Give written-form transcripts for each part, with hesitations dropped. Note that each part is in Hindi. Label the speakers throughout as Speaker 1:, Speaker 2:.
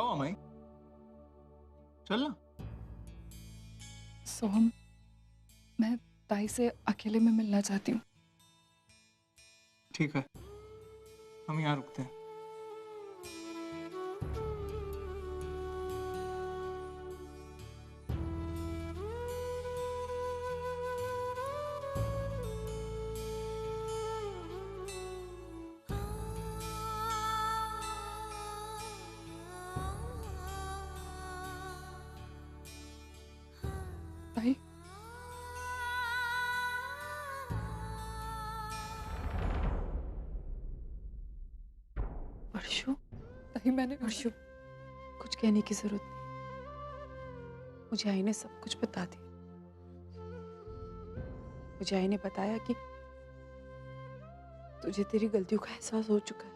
Speaker 1: क्या हुआ माई? चल ना।
Speaker 2: सोहम, मैं ताई से अकेले में मिलना चाहती हूँ।
Speaker 1: ठीक है, हम यहाँ रुकते हैं।
Speaker 2: ताई,
Speaker 3: वर्षु,
Speaker 2: ताई मैंने
Speaker 3: वर्षु, कुछ कहने की जरूरत नहीं। मुझे आई ने सब कुछ बता दिया। मुझे आई ने बताया कि तुझे तेरी गलतियों का एहसास हो चुका है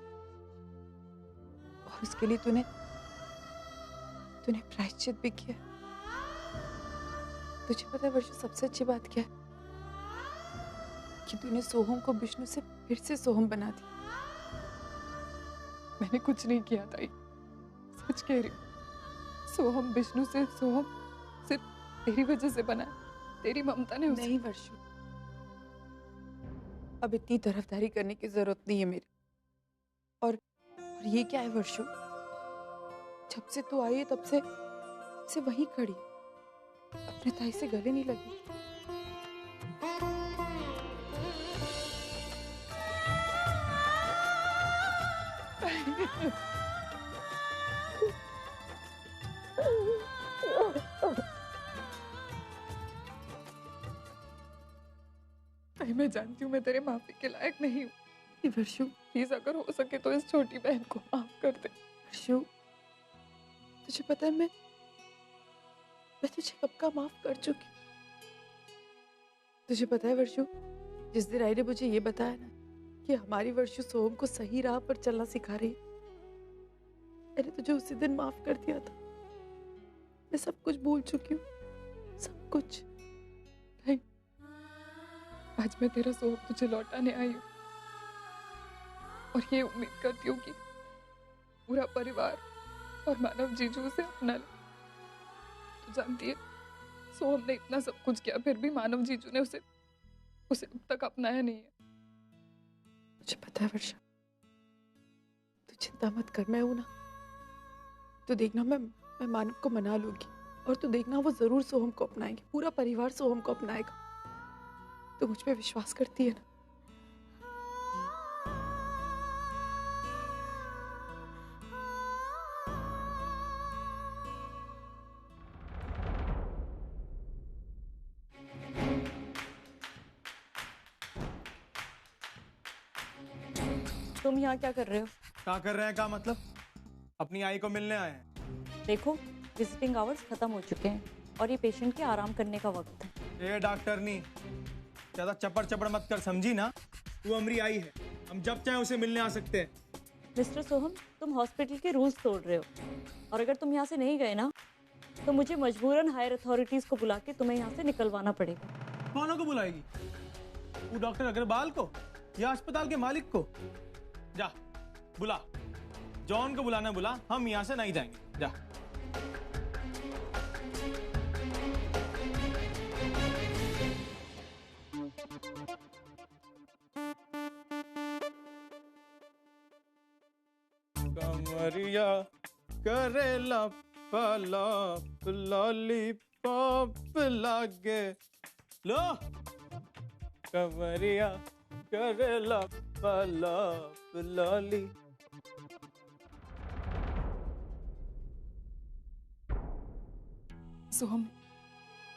Speaker 3: और उसके लिए तूने प्रायश्चित भी किया। तुझे पता है वर्षु, सबसे अच्छी बात क्या है? कि तूने सोहम को विष्णु से फिर से सोहम बना दिया।
Speaker 2: मैंने कुछ नहीं किया ताई, सच कह रही हूँ। सोहम विष्णु से सोहम सिर्फ तेरी वजह से बना है। तेरी ममता ने
Speaker 3: नहीं वर्षु, अब इतनी तरफदारी करने की जरूरत नहीं है मेरी। और ये क्या है वर्षु, जब से तू आई है तब से वहीं खड़ी है, अपने ताई से गले नहीं लगी।
Speaker 2: ताई, मैं जानती हूँ मैं तेरे माफी के लायक नहीं हूँ।
Speaker 3: वर्षु,
Speaker 2: प्लीज अगर हो सके तो इस छोटी बहन को माफ कर दे।
Speaker 3: वर्षु, तुझे पता है मैं तुझे कब का माफ कर चुकी। तुझे पता है वर्षु, जिस दिन आई ने मुझे ये बताया ना कि हमारी वर्षु सोहम को सही राह पर चलना सिखा रही है, मैंने तुझे उसी दिन माफ कर दिया था। मैं सब कुछ भूल चुकी हूँ, सब कुछ।
Speaker 2: नहीं, आज मैं तेरा सोहम तुझे लौटाने आई हूँ और ये उम्मीद करती हूँ कि पूरा परिवार और मानव जीजू उसे अपना ले। तू जानती है, सोहम ने इतना सब कुछ किया, फिर भी मानव जीजू ने उसे अब तक अपनाया नहीं है।
Speaker 3: मुझे पता है वर्षा, तू चिंता मत कर, मैं हूं ना। तू देखना, मैं मानव को मना लूंगी और तू देखना वो जरूर सोहम को अपनाएंगे, पूरा परिवार सोहम को अपनाएगा। तू मुझ पे विश्वास करती है ना?
Speaker 4: तुम यहाँ क्या कर रहे हो?
Speaker 1: क्या कर रहे हैं का मतलब? अपनी आई को मिलने आए हैं।
Speaker 4: देखो, विजिटिंग आवर्स खत्म हो चुके हैं और ये पेशेंट के आराम करने का वक्त है।
Speaker 1: ए डॉक्टर नी, ज्यादा चपड़ चपड़ मत कर, समझी ना? तू हमारी आई है, हम जब चाहे उसे मिलने आ सकते हैं।
Speaker 4: मिस्टर सोहम, तुम हॉस्पिटल के रूल्स तोड़ रहे हो और अगर तुम यहाँ से नहीं गए ना तो मुझे मजबूरन हायर अथॉरिटीज को बुला के तुम्हें यहाँ से निकलवाना पड़ेगा।
Speaker 1: कौनों को बुलाएगी? तू डॉक्टर अग्रवाल को या अस्पताल के मालिक को? जा बुला, जॉन को बुलाना बुला, हम यहाँ से नहीं जाएंगे। जा। कमरिया करेला पाला लॉलीपॉप लागे लो, कमरिया करेला पाला लॉली।
Speaker 2: सोहम,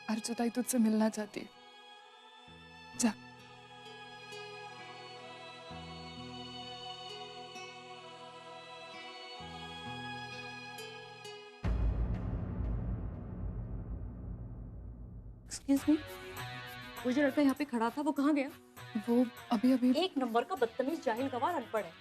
Speaker 2: अर्चु ताई तुझसे मिलना चाहती है, जा।
Speaker 4: एक्सक्यूज मी, वो जो लड़का यहाँ पे खड़ा था वो कहाँ गया?
Speaker 2: वो अभी
Speaker 4: एक नंबर का बदतमीज, जाहिल, गवार, अनपढ़ है।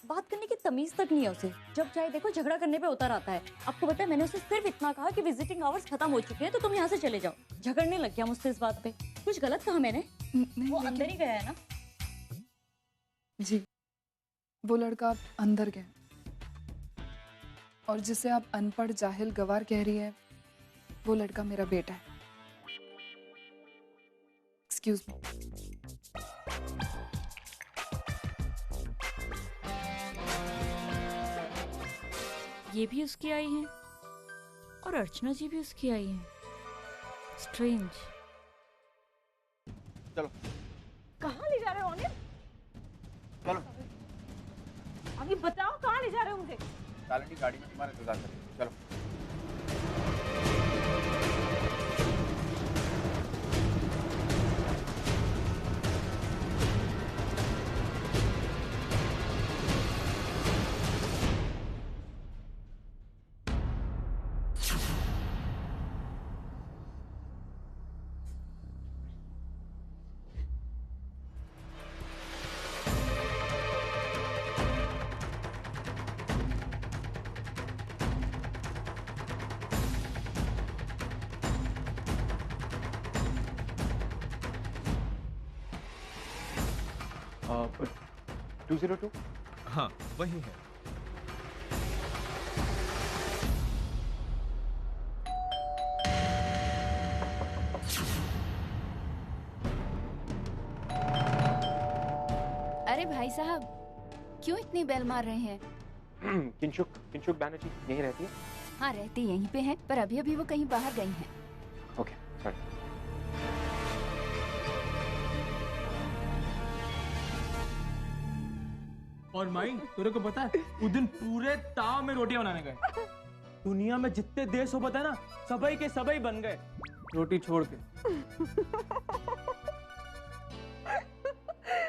Speaker 4: बात करने की तमीज तक नहीं है उसे। जब चाहे देखो झगड़ा करने पे उतर आता है। आपको पता है, मैंने उसे सिर्फ इतना कहा कि विजिटिंग आवर्स खत्म हो चुके हैं तो तुम यहाँ से चले जाओ। झगड़ने लग गया मुझसे इस बात पे। कुछ गलत कहा मैंने?
Speaker 2: नहीं,
Speaker 4: वो अंदर ही गया है ना?
Speaker 2: जी, वो लड़का अंदर गया और जिसे आप अनपढ़ जाहिल गवार कह रही है, वो लड़का मेरा बेटा है। Excuse me.
Speaker 4: ये भी उसकी आई हैं और अर्चना जी भी उसकी आई हैं। स्ट्रेंज।
Speaker 5: चलो
Speaker 6: कहाँ ले जा रहे हो अनिल?
Speaker 5: चलो
Speaker 6: अभी बताओ कहाँ ले जा रहे हो मुझे?
Speaker 5: शालिनी गाड़ी में तुम्हारा इंतजार कर रही है, चलो।
Speaker 7: पर
Speaker 5: 202
Speaker 7: हाँ वही है।
Speaker 8: अरे भाई साहब, क्यों इतनी बेल मार रहे हैं?
Speaker 5: किंशुक बैनर्जी यहीं रहती है?
Speaker 8: हाँ, रहती यहीं पे हैं, पर अभी अभी वो कहीं बाहर गई हैं।
Speaker 5: Okay sorry.
Speaker 1: और माई तेरे को पता है उस दिन पूरे ताव में रोटियां बनाने गए। दुनिया में जितने देश हो पता है ना, सबई के सबई बन गए रोटी छोड़ के।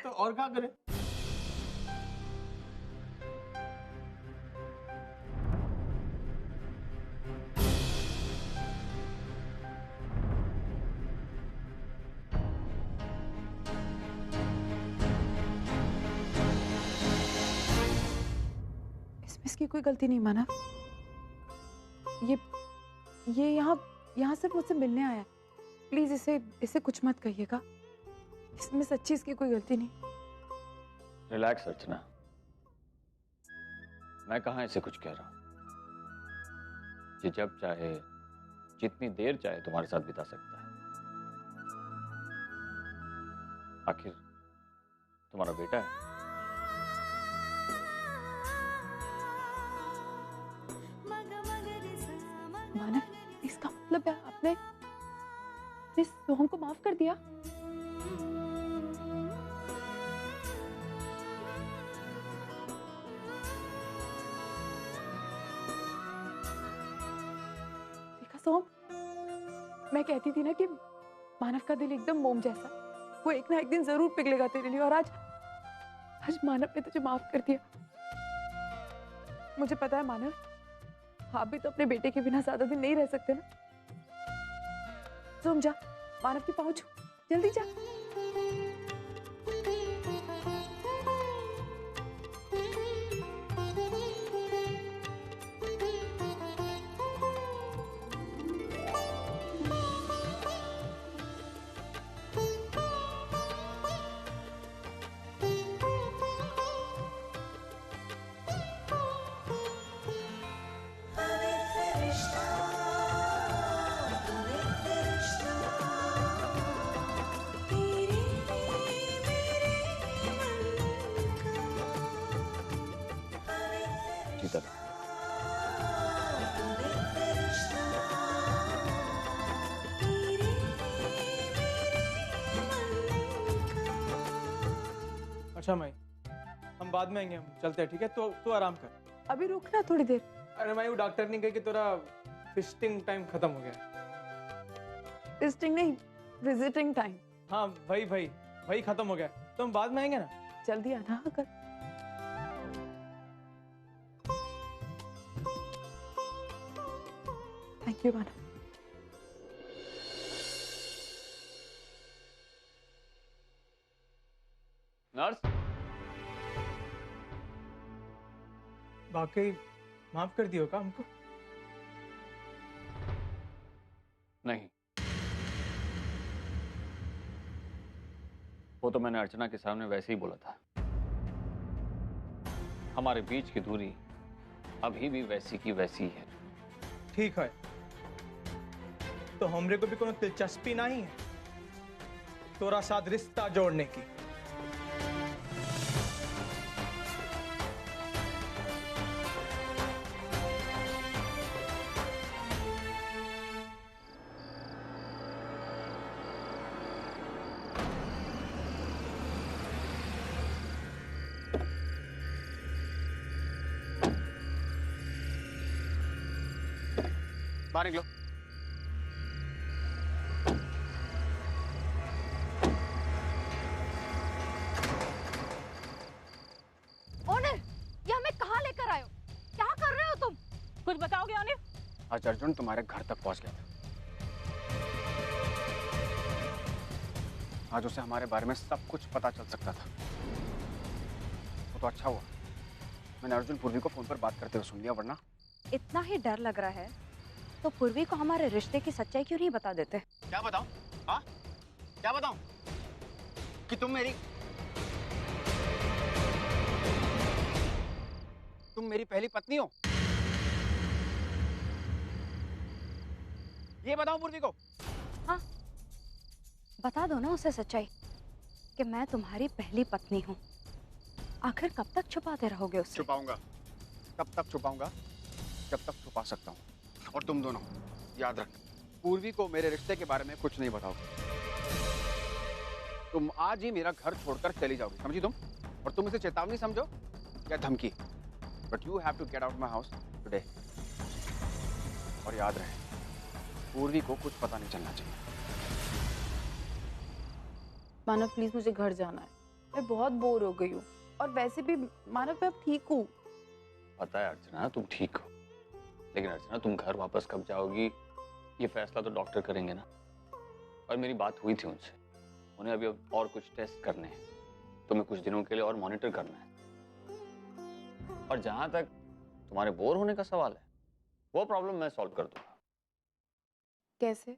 Speaker 1: तो और क्या करें?
Speaker 3: इसमें इसकी कोई गलती नहीं माना। ये यहाँ सिर्फ मुझसे मिलने आया है। प्लीज इसे कुछ मत कहिएगा। इसमें सच्ची इसकी कोई गलती नहीं।
Speaker 9: रिलैक्स अर्चना, मैं कहाँ इसे कुछ कह रहा हूँ। ये जब चाहे जितनी देर चाहे तुम्हारे साथ बिता सकता है। आखिर तुम्हारा बेटा है।
Speaker 3: मानव, इसका मतलब है आपने सोहम को माफ कर दिया? देखा सोहम, मैं कहती थी ना कि मानव का दिल एकदम मोम जैसा, वो एक ना एक दिन जरूर पिघलेगा तेरे लिए। और आज मानव ने तुझे माफ कर दिया। मुझे पता है मानव, आप भी तो अपने बेटे के बिना ज्यादा दिन नहीं रह सकते ना। तुम जा, मानव की पाँव छू, जल्दी जा।
Speaker 1: अच्छा माई, हम बाद में आएंगे, हम चलते हैं, ठीक है? तो आराम कर।
Speaker 3: अभी रुकना थोड़ी देर।
Speaker 1: अरे माई, वो डॉक्टर ने कहा कि तेरा फिस्टिंग टाइम खत्म हो गया।
Speaker 3: विजिटिंग नहीं, विजिटिंग टाइम।
Speaker 1: हाँ भाई खत्म हो गया, तो हम बाद में आएंगे ना।
Speaker 3: जल्दी आना अगर। Thank you Manav.
Speaker 9: नर्स,
Speaker 1: वाकई माफ कर दियो का हमको?
Speaker 9: नहीं, वो तो मैंने अर्चना के सामने वैसे ही बोला था। हमारे बीच की दूरी अभी भी वैसी की वैसी है।
Speaker 1: ठीक है, तो हमरे को भी कोनो दिलचस्पी नहीं है तोरा साथ रिश्ता जोड़ने की।
Speaker 5: बाहर निकलो।
Speaker 8: ओनर, ये हमें कहाँ लेकर आए हो? क्या कर रहे हो तुम?
Speaker 6: कुछ बताओगे ऑनिर?
Speaker 5: आज अर्जुन तुम्हारे घर तक पहुंच गया था। आज उसे हमारे बारे में सब कुछ पता चल सकता था। वो तो अच्छा हुआ मैंने अर्जुन पूर्वी को फोन पर बात करते हुए सुन लिया, वरना
Speaker 4: इतना ही डर लग रहा है तो पूर्वी को हमारे रिश्ते की सच्चाई क्यों नहीं बता देते?
Speaker 5: क्या बताऊं? हाँ, क्या बताऊं कि तुम मेरी पहली पत्नी हो? ये बताऊं पूर्वी को?
Speaker 4: हाँ, बता दो ना उसे सच्चाई कि मैं तुम्हारी पहली पत्नी हूँ। आखिर कब तक छुपाते रहोगे उसे?
Speaker 5: छुपाऊंगा, कब तक छुपाऊंगा? जब तक छुपा सकता हूँ। और तुम दोनों याद रखना, पूर्वी को मेरे रिश्ते के बारे में कुछ नहीं बताओगे। तुम आज ही मेरा घर छोड़कर चली जाओगी, समझी तुम? और तुम इसे चेतावनी समझो या धमकी, but you have to get out my house today. और याद रहे, पूर्वी को कुछ पता नहीं चलना चाहिए।
Speaker 3: मानव प्लीज, मुझे घर जाना है, मैं बहुत बोर हो गई हूँ। और वैसे भी मानव मैं अब ठीक हूँ।
Speaker 9: पता है अर्चना, तुम ठीक हो, लेकिन अर्चना तुम घर वापस कब जाओगी ये फैसला तो डॉक्टर करेंगे ना। और मेरी बात हुई थी उनसे, उन्हें अभी और कुछ टेस्ट करने हैं, तुम्हें कुछ दिनों के लिए और मॉनिटर करना है। और जहां तक तुम्हारे बोर होने का सवाल है, वो प्रॉब्लम मैं सॉल्व कर दूंगा।
Speaker 3: कैसे?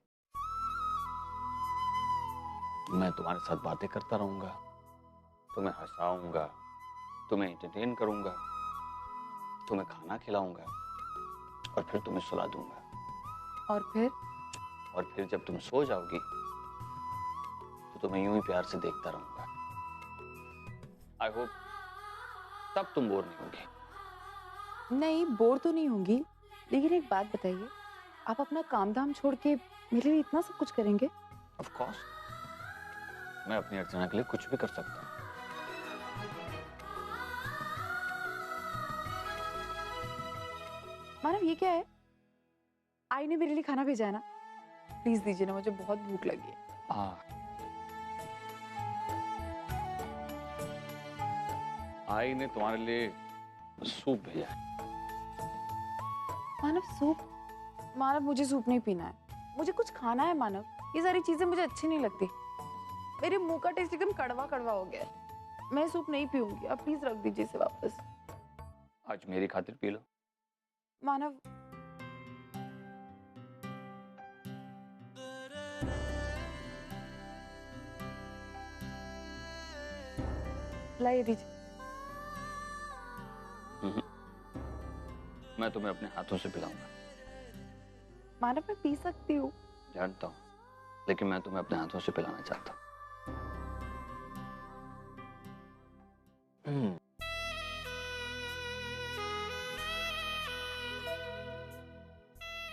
Speaker 9: मैं तुम्हारे साथ बातें करता रहूंगा, तुम्हें हंसाऊंगा, तुम्हें एंटरटेन करूंगा, तुम्हें खाना खिलाऊंगा और फिर तुम्हें सुला दूंगा।
Speaker 3: और फिर
Speaker 9: जब तुम सो जाओगी तो तुम्हें यूं ही प्यार से देखता रहूंगा। आई होप तब तुम बोर नहीं होगी।
Speaker 3: नहीं, बोर तो नहीं होंगी, लेकिन एक बात बताइए, आप अपना काम धाम छोड़ के मेरे लिए इतना सब कुछ करेंगे?
Speaker 9: ऑफ कोर्स, मैं अपनी अर्चना के लिए कुछ भी कर सकता हूँ।
Speaker 3: मानव, ये क्या है? आई ने मेरे लिए खाना भेजा है ना, प्लीज दीजिए ना, मुझे बहुत भूख लगी है।
Speaker 9: आई ने तुम्हारे लिए सूप भेजा है।
Speaker 3: मानव सूप? मानव मुझे सूप नहीं पीना है, मुझे कुछ खाना है। मानव, ये सारी चीजें मुझे अच्छी नहीं लगती, मेरे मुंह का टेस्ट एकदम कड़वा कड़वा हो गया है। मैं सूप नहीं पीऊंगी, आप प्लीज रख दीजिए इसे वापस।
Speaker 9: आज मेरी खातिर पी लो।
Speaker 3: मानव, लाइए दीजिए।
Speaker 9: मैं तुम्हें अपने हाथों से पिलाऊंगा।
Speaker 3: मानव, मैं पी सकती हूँ।
Speaker 9: जानता हूँ, लेकिन मैं तुम्हें अपने हाथों से पिलाना चाहता हूँ।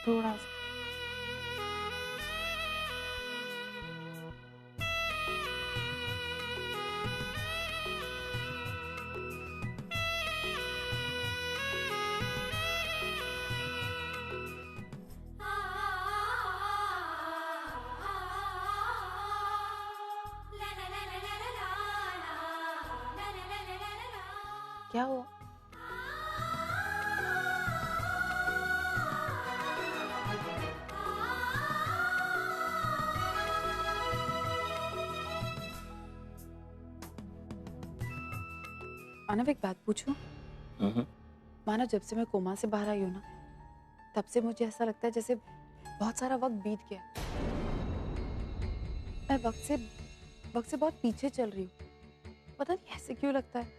Speaker 3: थोड़ा सा। क्या हुआ? मानव, एक बात पूछूं? मानव, जब से मैं कोमा से बाहर आई हूँ ना, तब से मुझे ऐसा लगता है जैसे बहुत सारा वक्त बीत गया। मैं वक्त से बहुत पीछे चल रही हूँ। पता नहीं ऐसे क्यों लगता है।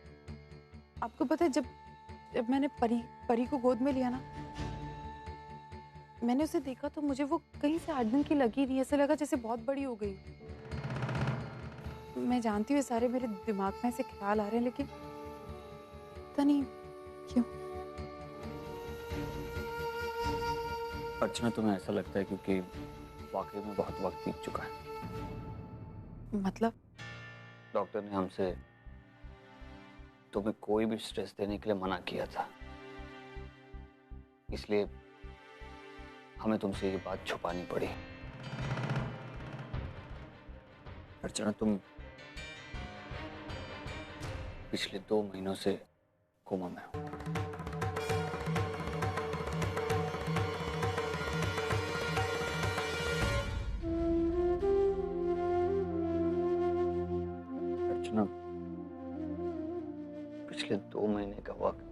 Speaker 3: आपको पता है, जब जब मैंने परी को गोद में लिया ना, मैंने उसे देखा तो मुझे वो कहीं से 8 दिन की लगी नहीं। ऐसा लगा जैसे बहुत बड़ी हो गई। मैं जानती हूँ ये सारे मेरे दिमाग में ऐसे ख्याल आ रहे हैं, लेकिन पता नहीं क्यों।
Speaker 9: अर्चना, तुम्हें ऐसा लगता है क्योंकि वाकई में बहुत वक्त बीत चुका है।
Speaker 3: मतलब?
Speaker 9: डॉक्टर ने हमसे तुम्हें कोई भी स्ट्रेस देने के लिए मना किया था, इसलिए हमें तुमसे ये बात छुपानी पड़ी। अर्चना, तुम पिछले 2 महीनों से कोमा में हो। अर्चना, पिछले 2 महीने का वक्त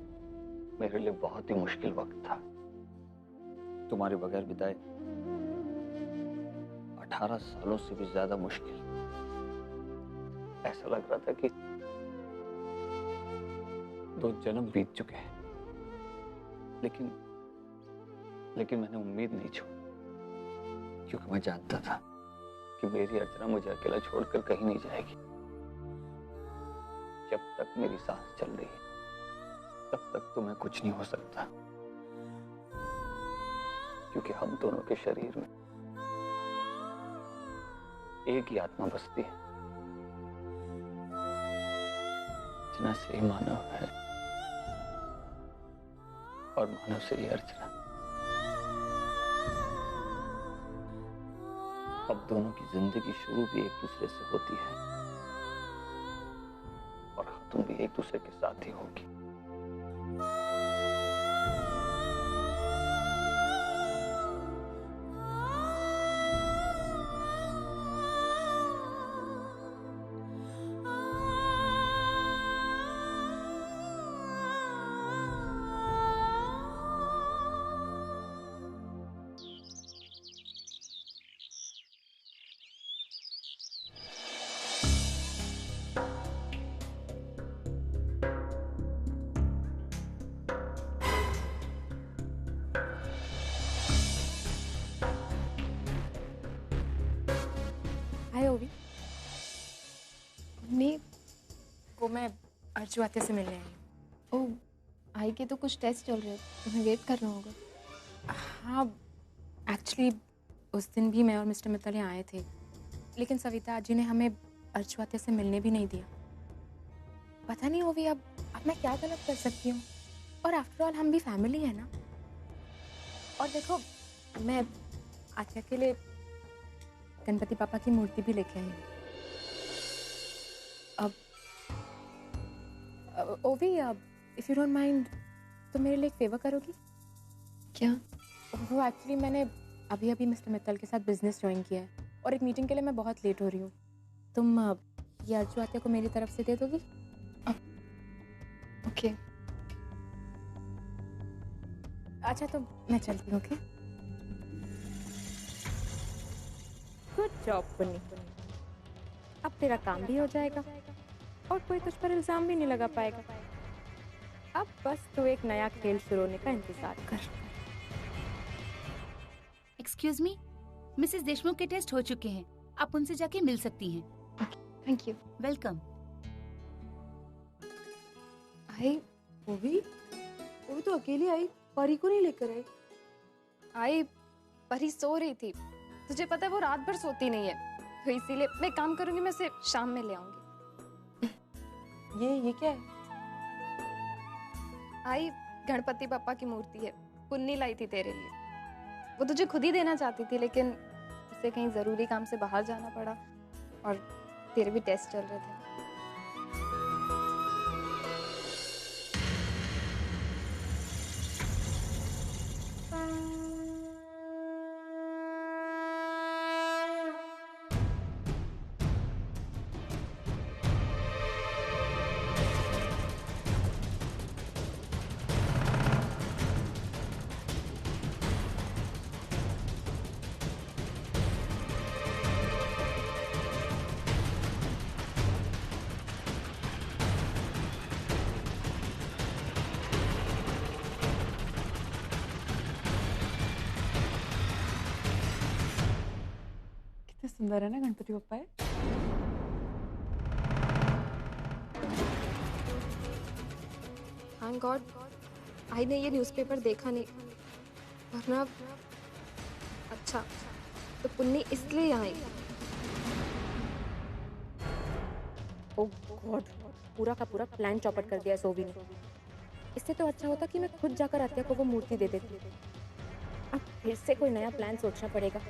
Speaker 9: मेरे लिए बहुत ही मुश्किल वक्त था। तुम्हारे बगैर बिताए 18 सालों से भी ज्यादा मुश्किल। ऐसा लग रहा था कि 2 जन्म बीत चुके हैं, लेकिन मैंने उम्मीद नहीं छोड़ी, क्योंकि मैं जानता था कि मेरी अर्चना मुझे अकेला छोड़कर कहीं नहीं जाएगी। जब तक मेरी सांस चल रही है तब तक तुम्हें कुछ नहीं हो सकता, क्योंकि हम दोनों के शरीर में एक ही आत्मा बसती है। अर्चना से ही मानव है और मानव से ही अर्चना। अब दोनों की जिंदगी शुरू भी एक दूसरे से होती है और खत्म भी एक दूसरे के साथ ही होगी।
Speaker 2: हाय ओवी।
Speaker 8: मम्मी,
Speaker 2: को मैं अर्जु आते से मिलने आई हूँ।
Speaker 8: ओह, आई के तो कुछ टेस्ट चल रहे हैं, तुम्हें वेट करना होगा।
Speaker 2: हाँ, एक्चुअली उस दिन भी मैं और मिस्टर मित्तल यहाँ आए थे, लेकिन सविता आजी ने हमें अर्जु आते से मिलने भी नहीं दिया। पता नहीं ओवी, अब मैं क्या गलत कर सकती हूँ? और आफ्टर ऑल हम भी फैमिली है ना। और देखो, मैं आत्या के लिए गणपति पापा की मूर्ति भी लेके आई हूँ। अब ओवी, इफ यू डोंट माइंड, तो मेरे लिए एक फेवर करोगी?
Speaker 8: क्या?
Speaker 2: वो एक्चुअली मैंने अभी अभी मिस्टर मित्तल के साथ बिजनेस ज्वाइन किया है और एक मीटिंग के लिए मैं बहुत लेट हो रही हूँ। तुम ये अर्जु आत्या को मेरी तरफ से दे दोगी?
Speaker 8: ओके।
Speaker 2: अच्छा, तो मैं चलती हूँ। Okay, good job Punni. अब तेरा काम भी हो जाएगा और कोई तुझ पर इल्जाम भी नहीं लगा पाएगा। अब बस तू एक नया खेल शुरू होने का इंतजार कर।
Speaker 10: एक्सक्यूज मी, मिसेस देशमुख के टेस्ट हो चुके हैं, आप उनसे जाके मिल सकती हैं।
Speaker 8: Thank you.
Speaker 10: वेलकम।
Speaker 3: आई ओवी तो अकेली आई, परी को नहीं लेकर आई।
Speaker 8: आई, परी सो रही थी। तुझे पता है वो रात भर सोती नहीं है, तो इसीलिए मैं काम करूंगी, मैं उसे शाम में ले आऊंगी।
Speaker 3: ये क्या है?
Speaker 8: आई, गणपति पापा की मूर्ति है, पुन्नी लाई थी तेरे लिए। वो तुझे खुद ही देना चाहती थी, लेकिन उसे कहीं जरूरी काम से बाहर जाना पड़ा और तेरे भी टेस्ट चल रहे थे।
Speaker 3: सुंदर है ना गणपति बप्पा है?
Speaker 8: थैंक गॉड आई ने ये न्यूज़पेपर देखा नहीं, वरना अच्छा तो पुन्नी इसलिए यहाँ आई।
Speaker 4: ओह गॉड, पूरा का पूरा प्लान चौपट कर दिया सोवी ने। इससे तो अच्छा होता कि मैं खुद जाकर आत्या को वो मूर्ति दे देती। अब फिर से कोई नया प्लान सोचना पड़ेगा।